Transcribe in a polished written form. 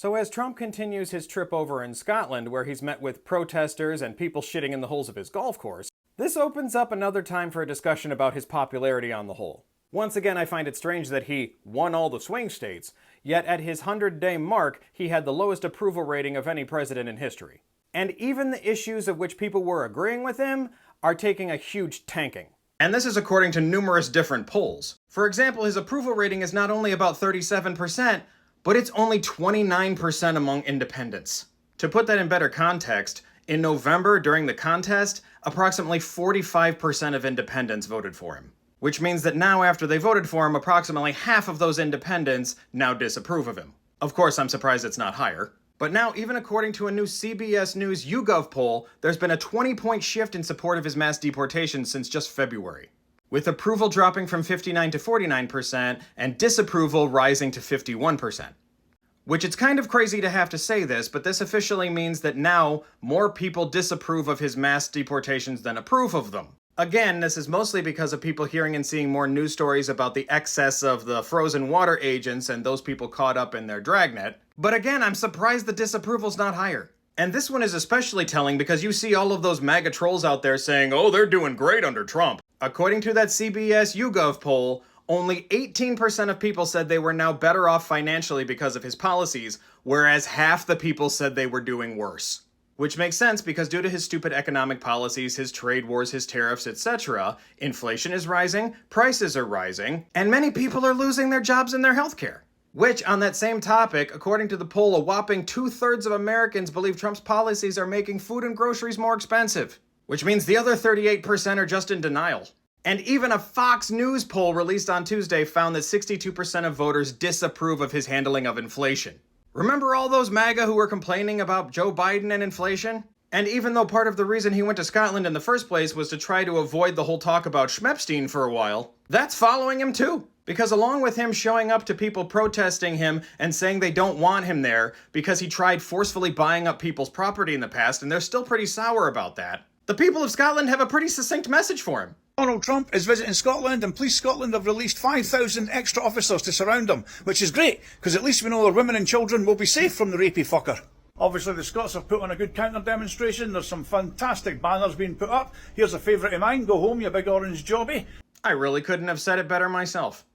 So as Trump continues his trip over in Scotland, where he's met with protesters and people shitting in the holes of his golf course, this opens up another time for a discussion about his popularity on the whole. Once again, I find it strange that he won all the swing states, yet at his 100-day mark, he had the lowest approval rating of any president in history. And even the issues of which people were agreeing with him are taking a huge tanking. And this is according to numerous different polls. For example, his approval rating is not only about 37%, but it's only 29% among independents. To put that in better context, in November during the contest, approximately 45% of independents voted for him. Which means that now after they voted for him, approximately half of those independents now disapprove of him. Of course, I'm surprised it's not higher. But now, even according to a new CBS News YouGov poll, there's been a 20-point shift in support of his mass deportation since just February, with approval dropping from 59% to 49% and disapproval rising to 51%. Which it's kind of crazy to have to say this, but this officially means that now more people disapprove of his mass deportations than approve of them. Again, this is mostly because of people hearing and seeing more news stories about the excess of the frozen water agents and those people caught up in their dragnet. But again, I'm surprised the disapproval's not higher. And this one is especially telling because you see all of those MAGA trolls out there saying, oh, they're doing great under Trump. According to that CBS YouGov poll, only 18% of people said they were now better off financially because of his policies, whereas half the people said they were doing worse. Which makes sense because due to his stupid economic policies, his trade wars, his tariffs, etc., inflation is rising, prices are rising, and many people are losing their jobs and their healthcare. Which, on that same topic, according to the poll, a whopping 2/3 of Americans believe Trump's policies are making food and groceries more expensive. Which means the other 38% are just in denial. And even a Fox News poll released on Tuesday found that 62% of voters disapprove of his handling of inflation. Remember all those MAGA who were complaining about Joe Biden and inflation? And even though part of the reason he went to Scotland in the first place was to try to avoid the whole talk about Schmepstein for a while, that's following him too. Because along with him showing up to people protesting him and saying they don't want him there because he tried forcefully buying up people's property in the past and they're still pretty sour about that, the people of Scotland have a pretty succinct message for him. Donald Trump is visiting Scotland and Police Scotland have released 5,000 extra officers to surround him, which is great, because at least we know their women and children will be safe from the rapey fucker. Obviously the Scots have put on a good counter demonstration, there's some fantastic banners being put up. Here's a favourite of mine, go home you big orange jobby. I really couldn't have said it better myself.